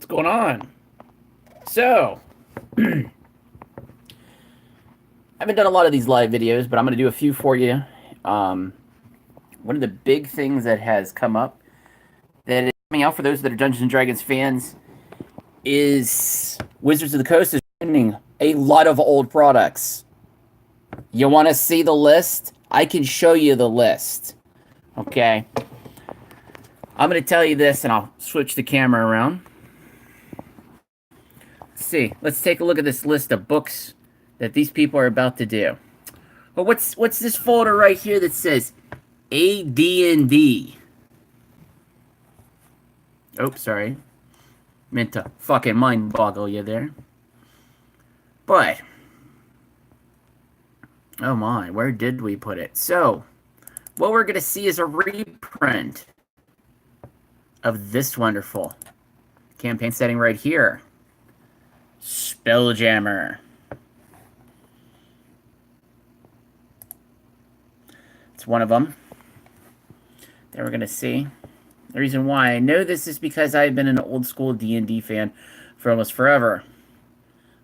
What's going on? So, I haven't done a lot of these live videos, but I'm going to do a few for you. Um, One of the big things that has come up that is coming out for those that are Dungeons and Dragons fans is Wizards of the Coast is running a lot of old products. You want to see the list? I can show you the list. Okay. I'm going to tell you this, and I'll switch the camera around. Let's see. Let's take a look at this list of books that these people are about to do. But what's this folder right here that says AD&D? Oh, sorry. Meant to fucking mind boggle you there. But oh my, where did we put it? So, what we're gonna see is a reprint of this wonderful campaign setting right here. Spelljammer. It's one of them that we're gonna see. The reason why I know this is because I've been an old school D&D fan for almost forever.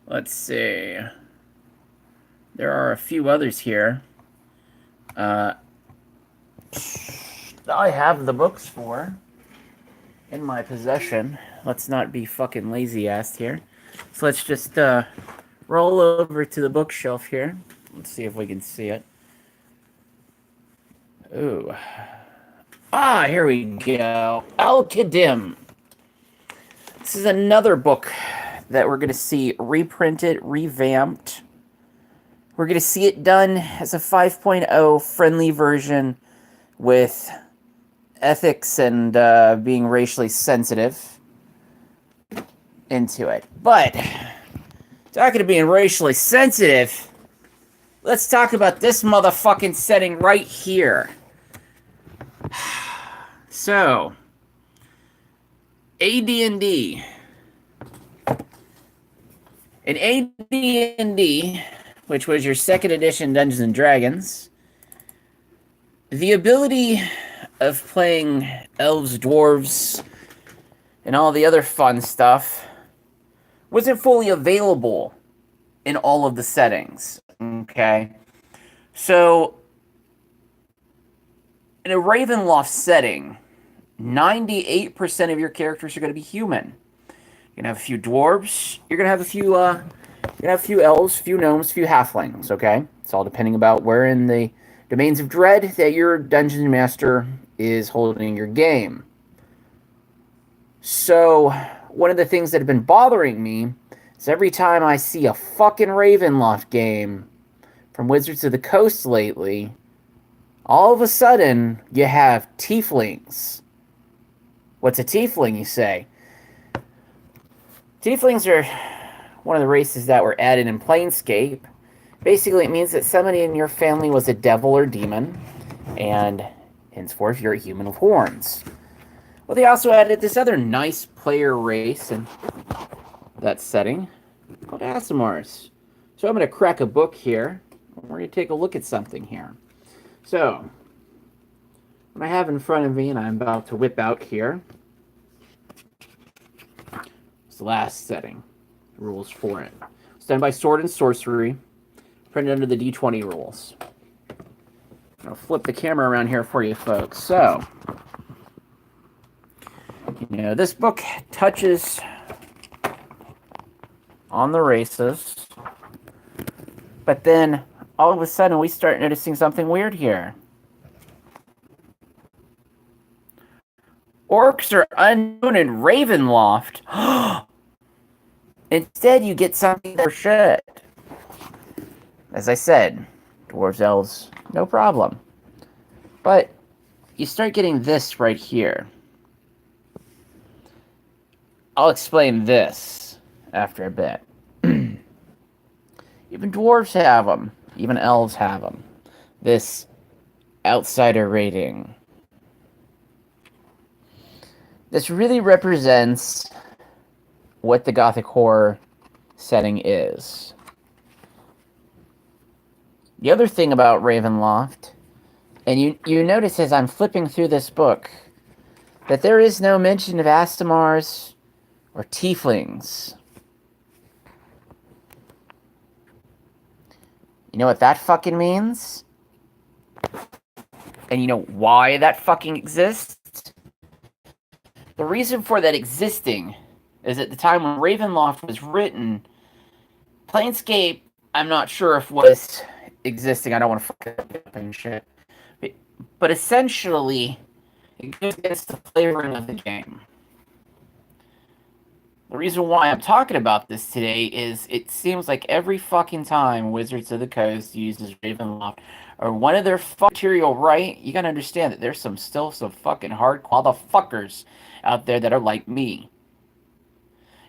Let's see. There are a few others here. I have the books for in my possession. Let's not be fucking lazy-assed here. So let's just roll over to the bookshelf here. Let's see if we can see it. Ooh. Ah, here we go. Al-Qadim. This is another book that we're going to see reprinted, revamped. We're going to see it done as a 5.0 friendly version with ethics and being racially sensitive into it. But, talking about being racially sensitive, let's talk about this motherfucking setting right here. So, AD&D. In AD&D, which was your second edition Dungeons and Dragons, the ability of playing elves, dwarves, and all the other fun stuff wasn't fully available in all of the settings. Okay? So, in a Ravenloft setting, 98% of your characters are going to be human. You're going to have a few dwarves. You're going to have a few, elves, few gnomes, few halflings, okay? It's all depending about where in the domains of dread that your dungeon master is holding your game. So, one of the things that have been bothering me is every time I see a fucking Ravenloft game from Wizards of the Coast lately, all of a sudden, you have tieflings. What's a tiefling, you say? Tieflings are one of the races that were added in Planescape. Basically, it means that somebody in your family was a devil or demon, and henceforth, you're a human with horns. Well, they also added this other nice player race in that setting called Aasimars. So I'm going to crack a book here. We're going to take a look at something here. So, what I have in front of me, and I'm about to whip out here, is the last setting. Rules for it. It's done by Sword and Sorcery, printed under the D20 rules. I'll flip the camera around here for you folks. So, this book touches on the races, but then all of a sudden we start noticing something weird here. Orcs are unknown in Ravenloft. Instead, you get something that should. As I said, dwarves, elves, no problem. But you start getting this right here. I'll explain this after a bit. Even dwarves have them. Even elves have them. This outsider rating. This really represents what the Gothic horror setting is. The other thing about Ravenloft, and you notice as I'm flipping through this book, that there is no mention of Aasimars or tieflings. You know what that fucking means? And you know why that fucking exists? The reason for that existing is at the time when Ravenloft was written, Planescape, I'm not sure if was existing. I don't want to fuck it up and shit. But essentially, it goes against the flavoring of the game. The reason why I'm talking about this today is it seems like every fucking time Wizards of the Coast uses Ravenloft or one of their material right, you gotta understand that there's still some fucking hardcore motherfuckers out there that are like me.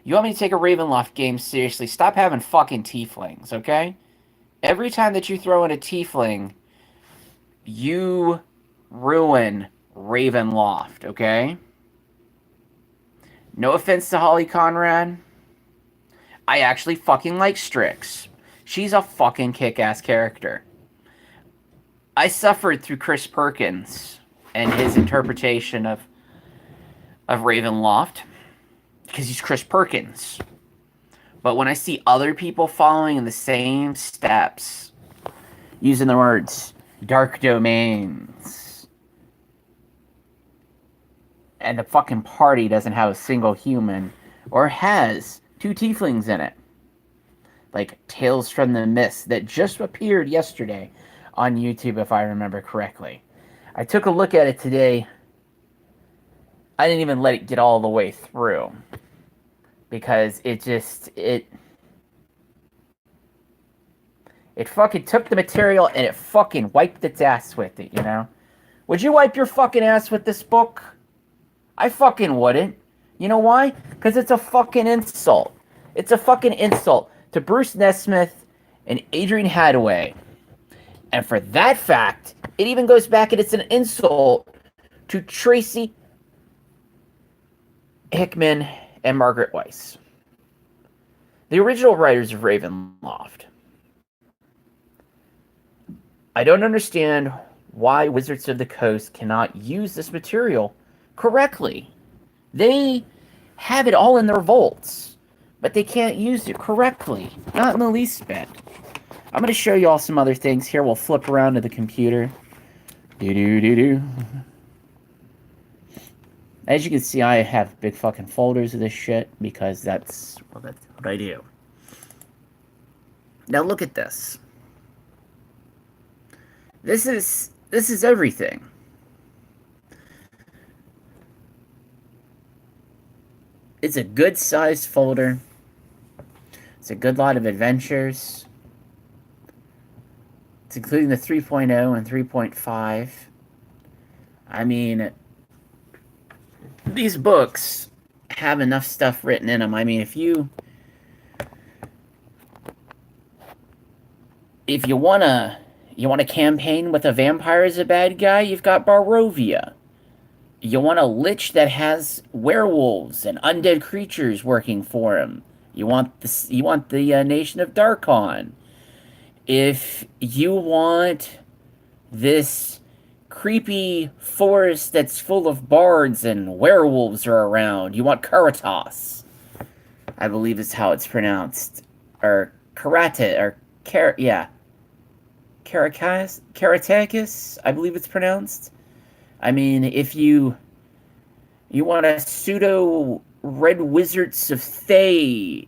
You want me to take a Ravenloft game seriously? Stop having fucking tieflings, okay? Every time that you throw in a tiefling, you ruin Ravenloft, okay? No offense to Holly Conrad. I actually fucking like Strix. She's a fucking kick-ass character. I suffered through Chris Perkins and his interpretation of Ravenloft because he's Chris Perkins. But when I see other people following in the same steps, using the words dark domains, and the fucking party doesn't have a single human, or has 2 tieflings in it, like Tales from the Mist that just appeared yesterday on YouTube, if I remember correctly. I took a look at it today. I didn't even let it get all the way through because it fucking took the material and it fucking wiped its ass with it, you know? Would you wipe your fucking ass with this book? I fucking wouldn't. You know why? Because it's a fucking insult. It's a fucking insult to Bruce Nesmith and Adrian Hadaway. And for that fact, it even goes back and it's an insult to Tracy Hickman and Margaret Weiss, the original writers of Ravenloft. I don't understand why Wizards of the Coast cannot use this material correctly. They have it all in their vaults, but they can't use it correctly. Not in the least bit. I'm going to show you all some other things here. We'll flip around to the computer. Do-do-do-do. As you can see, I have big fucking folders of this shit because that's what I do. Now look at this. This is everything. It's a good sized folder. It's a good lot of adventures. It's including the 3.0 and 3.5. I mean, these books have enough stuff written in them. I mean, if you want to campaign with a vampire as a bad guy, you've got Barovia. You want a lich that has werewolves and undead creatures working for him. You want the Nation of Darkon. If you want this creepy forest that's full of bards and werewolves are around, you want Karatas. I believe is how it's pronounced. Or Karate, or Karatakis, I believe it's pronounced. I mean, if you want a pseudo Red Wizards of Thay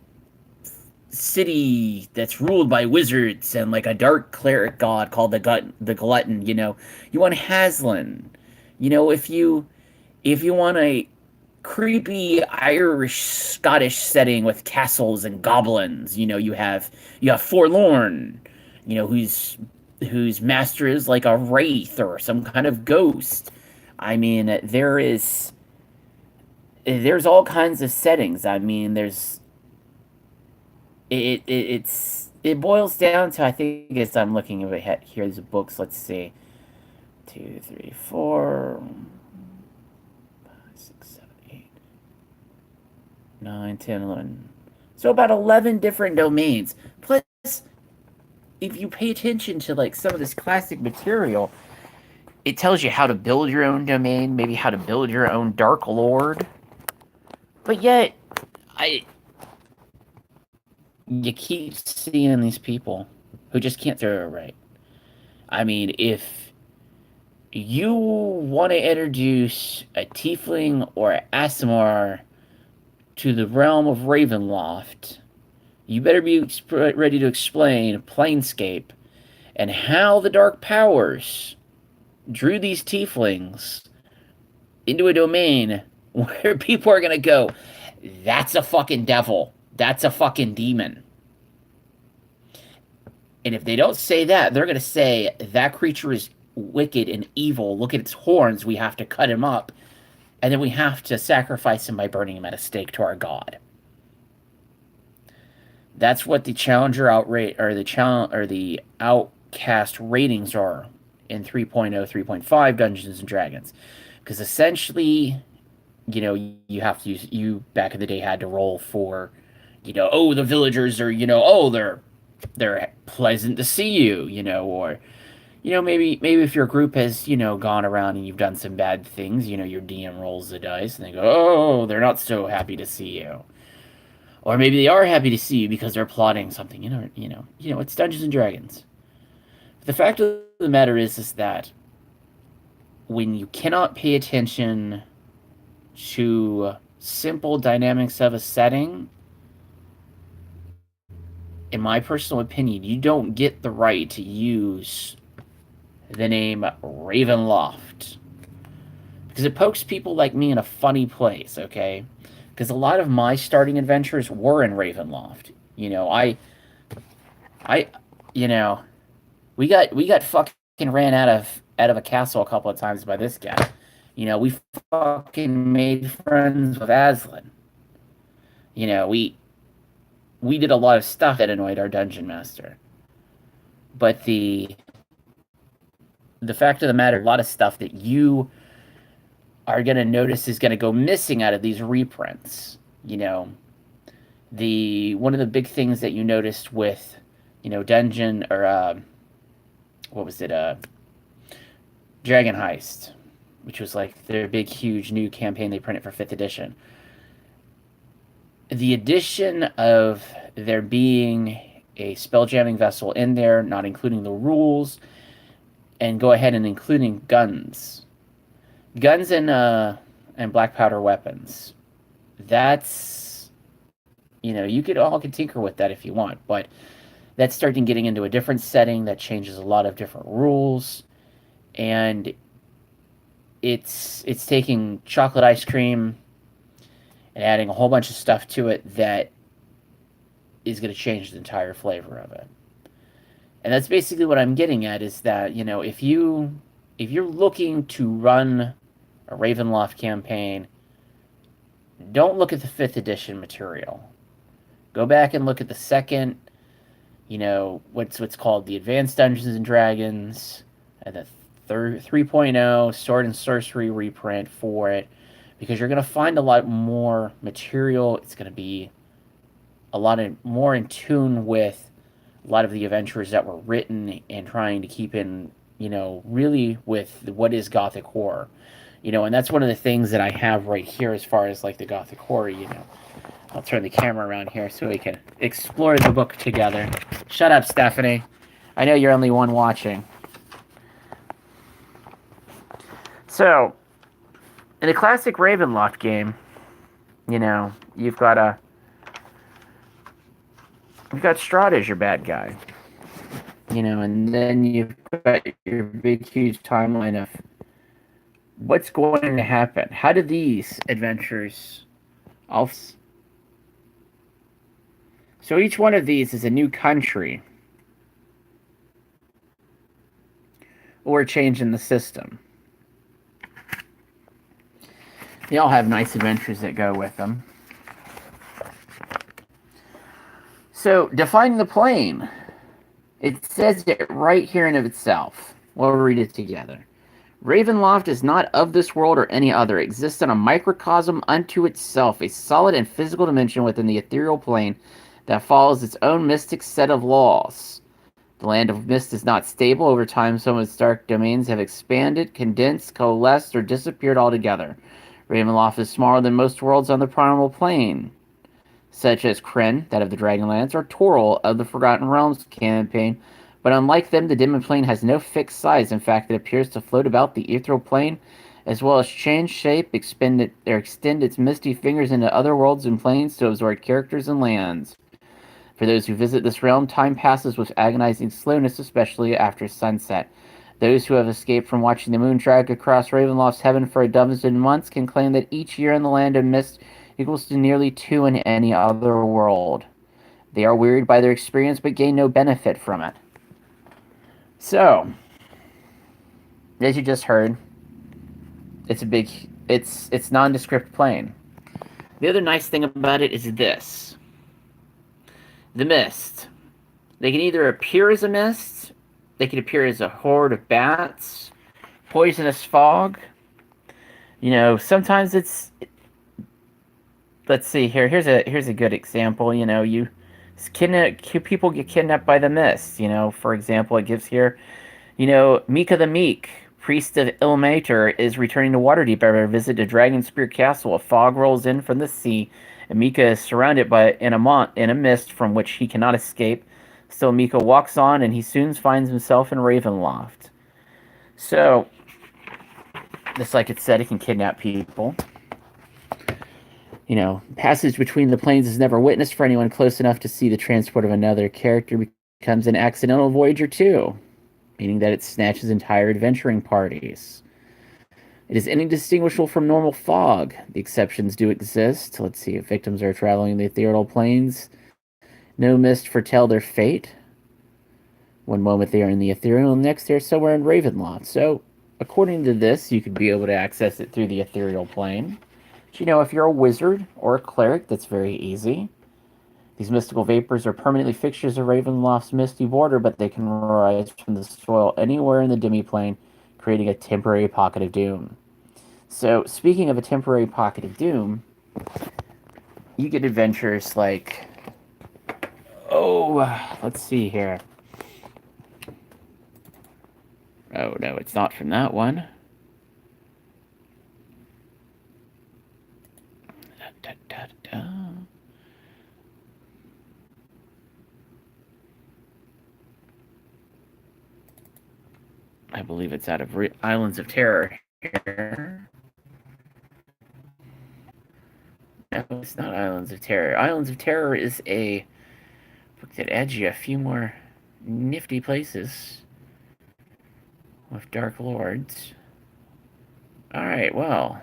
city that's ruled by wizards and like a dark cleric god called the Glutton, you know, you want Haslan. You know, if you want a creepy Irish Scottish setting with castles and goblins, you know, you have Forlorn, you know, whose master is like a wraith or some kind of ghost. I mean, there's all kinds of settings. I mean, it boils down to, I think, as I'm looking at here, there's books, let's see, 2, 3, 4, 5, 6, 7, 8, 9, 10, 11. So about 11 different domains. Plus, if you pay attention to like some of this classic material, it tells you how to build your own domain, maybe how to build your own Dark Lord. But yet, I you keep seeing these people who just can't throw it right. I mean, if you want to introduce a tiefling or an Aasimar to the realm of Ravenloft, you better be ready to explain Planescape and how the Dark Powers drew these tieflings into a domain where people are gonna go, that's a fucking devil. That's a fucking demon. And if they don't say that, they're gonna say that creature is wicked and evil. Look at its horns. We have to cut him up. And then we have to sacrifice him by burning him at a stake to our god. That's what the challenger outrate or the outcast ratings are in 3.0, 3.5 Dungeons and Dragons. Because essentially, you have to use, you back in the day had to roll for, oh, the villagers are, oh, they're pleasant to see you, or maybe if your group has, gone around and you've done some bad things, your DM rolls the dice and they go, oh, they're not so happy to see you. Or maybe they are happy to see you because they're plotting something, it's Dungeons and Dragons. But the fact of the matter is that when you cannot pay attention to simple dynamics of a setting, in my personal opinion, you don't get the right to use the name Ravenloft. Because it pokes people like me in a funny place, okay? Because a lot of my starting adventures were in Ravenloft. I, we got fucking ran out of a castle a couple of times by this guy. We fucking made friends with Aslan. We did a lot of stuff that annoyed our dungeon master. But the fact of the matter, a lot of stuff that you are going to notice is going to go missing out of these reprints. One of the big things that you noticed with, Dungeon or what was it? Dragon Heist, which was like their big, huge new campaign they printed for 5th edition. The addition of there being a spelljamming vessel in there, not including the rules, and go ahead and including guns and black powder weapons. That's, you could tinker with that if you want, but that's starting getting into a different setting that changes a lot of different rules, and it's taking chocolate ice cream and adding a whole bunch of stuff to it that is going to change the entire flavor of it. And that's basically what I'm getting at, is that, if you're looking to run a Ravenloft campaign, don't look at the 5th edition material. Go back and look at the second, what's called the Advanced Dungeons and Dragons, and the 3.0 Sword and Sorcery reprint for it, because you're going to find a lot more material. It's going to be a lot more in tune with a lot of the adventures that were written and trying to keep in, really with what is Gothic horror. And that's one of the things that I have right here as far as like the Gothic horror, I'll turn the camera around here so we can explore the book together. Shut up, Stephanie. I know you're only one watching. So, in a classic Ravenloft game, you've got Strahd as your bad guy. And then you've got your big, huge timeline of what's going to happen. How do these adventures all... So each one of these is a new country or a change in the system. They all have nice adventures that go with them. So, defining the plane. It says it right here in of itself. We'll read it together. Ravenloft is not of this world or any other. It exists in a microcosm unto itself, a solid and physical dimension within the ethereal plane that follows its own mystic set of laws. The land of mist is not stable. Over time, some of its dark domains have expanded, condensed, coalesced, or disappeared altogether. Ravenloft is smaller than most worlds on the primal plane. such as Kryn, that of the Dragonlance, or Toril of the Forgotten Realms campaign. But unlike them, the Demon Plane has no fixed size. In fact, it appears to float about the ethereal plane, as well as change shape, extend its misty fingers into other worlds and planes to absorb characters and lands. For those who visit this realm, time passes with agonizing slowness, especially after sunset. Those who have escaped from watching the moon drag across Ravenloft's heaven for a dozen months can claim that each year in the land of mist equals to nearly two in any other world. They are wearied by their experience but gain no benefit from it. So, as you just heard, it's nondescript plane. The other nice thing about it is this. The mist. They can either appear as a mist, they can appear as a horde of bats, poisonous fog. Sometimes it's. Let's see here. Here's a good example. People get kidnapped by the mist. For example, it gives here. Mika the Meek, priest of Ilmater, is returning to Waterdeep after a visit to Dragonspear Castle. A fog rolls in from the sea, and Mika is surrounded in a mist from which he cannot escape. Still, Mika walks on, and he soon finds himself in Ravenloft. So, just like it said, it can kidnap people. Passage between the planes is never witnessed for anyone close enough to see the transport of another character becomes an accidental Voyager too, meaning that it snatches entire adventuring parties. It is indistinguishable from normal fog. The exceptions do exist. Let's see, if victims are traveling in the ethereal planes, no mist foretell their fate. One moment they are in the ethereal, and next they are somewhere in Ravenloft. So, according to this, you could be able to access it through the ethereal plane. But, if you're a wizard or a cleric, that's very easy. These mystical vapors are permanently fixtures of Ravenloft's misty border, but they can rise from the soil anywhere in the demiplane, creating a temporary pocket of doom. So, speaking of a temporary pocket of doom, you get adventures like... let's see here. Oh, no, it's not from that one. Da, da, da, da. I believe it's out of Islands of Terror here. No, it's not Islands of Terror. Islands of Terror is a book that adds you a few more nifty places with Dark Lords. Alright, well,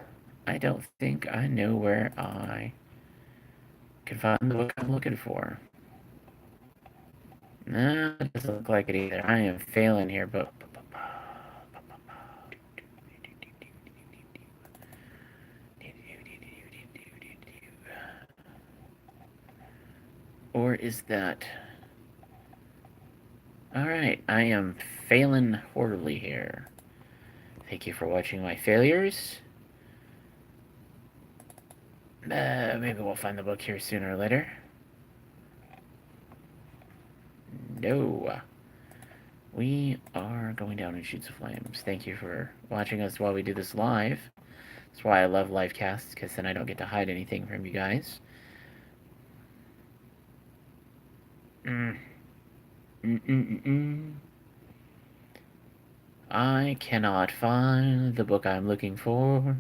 I don't think I know where I can find the book I'm looking for. No, it doesn't look like it either. I am failing here, but... Or is that... Alright, I am failing horribly here. Thank you for watching my failures. Maybe we'll find the book here sooner or later. No. We are going down in shoots of flames. Thank you for watching us while we do this live. That's why I love live casts, because then I don't get to hide anything from you guys. I cannot find the book I'm looking for,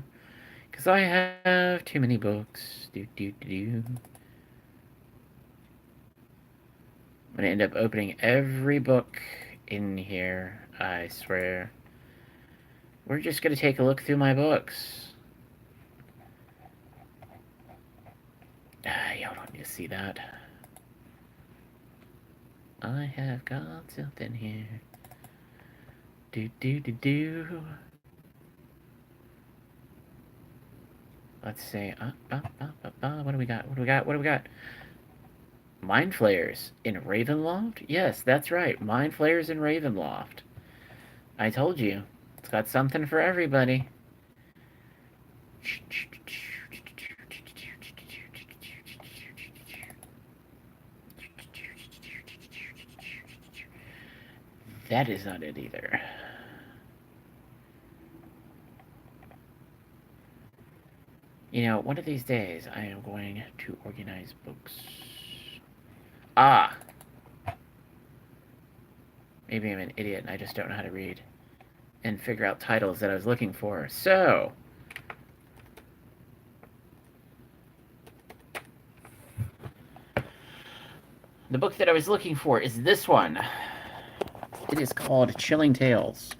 because I have too many books. I'm gonna end up opening every book in here, I swear. We're just gonna take a look through my books. Y'all don't need to see that. I have got something here. Let's see. What do we got? Mind Flayers in Ravenloft? Yes, that's right. Mind Flayers in Ravenloft. I told you. It's got something for everybody. That is not it either. one of these days I am going to organize books. Ah, maybe I'm an idiot and I just don't know how to read and figure out titles that I was looking for. So, the book that I was looking for is this one. It is called Chilling Tales.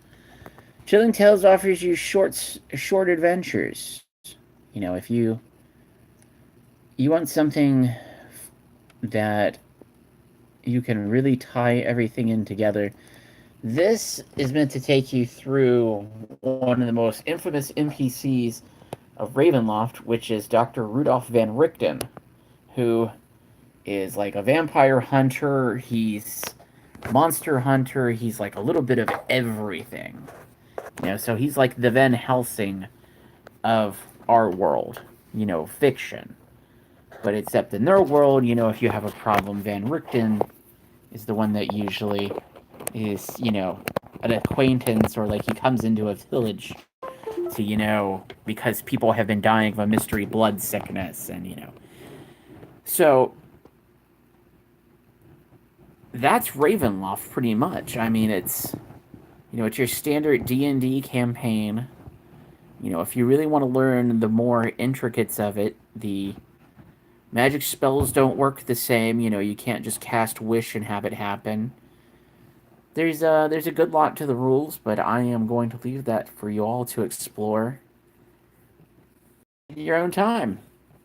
Chilling Tales offers you short adventures. If you want something that you can really tie everything in together, this is meant to take you through one of the most infamous NPCs of Ravenloft, which is Dr. Rudolph Van Richten, who is like a vampire hunter, he's monster hunter, he's like a little bit of everything. So he's like the Van Helsing of our world, fiction. But except in their world, if you have a problem, Van Richten is the one that usually is, an acquaintance, or like he comes into a village to, because people have been dying of a mystery blood sickness, and, So, that's Ravenloft, pretty much. I mean, it's your standard D&D campaign. If you really want to learn the more intricates of it, the magic spells don't work the same. You can't just cast Wish and have it happen. There's a good lot to the rules, but I am going to leave that for you all to explore in your own time.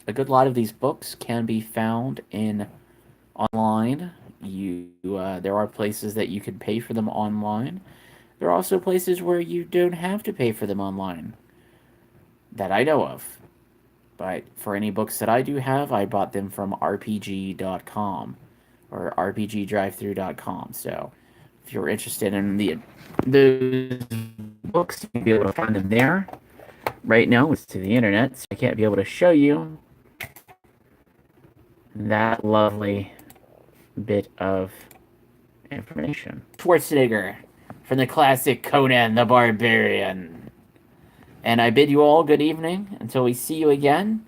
A good lot of these books can be found in online. There are places that you can pay for them online. There are also places where you don't have to pay for them online, that I know of. But for any books that I do have, I bought them from RPG.com or RPGDriveThru.com. So if you're interested in the books, you'll be able to find them there. Right now, it's to the internet, so I can't be able to show you that lovely bit of information. Schwarzenegger from the classic Conan the Barbarian. And I bid you all good evening until we see you again.